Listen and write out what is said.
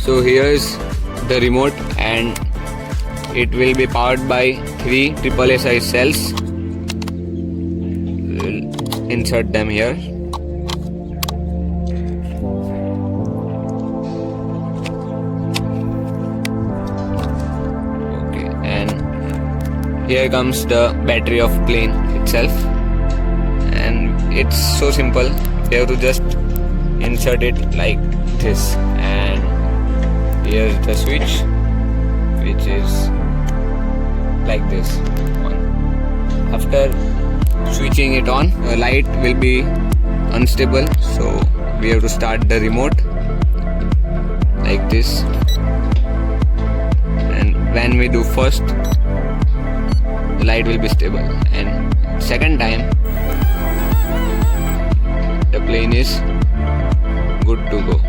So here's the remote, and it will be powered by 3 AAA size cells. We'll insert them here. Okay, and here comes the battery of plane itself, and it's so simple. You have to just insert it like this, and here's the switch, which is like this one. After switching it on, the light will be unstable, so we have to start the remote like this, and when we do first, the light will be stable, and second time the plane is good to go.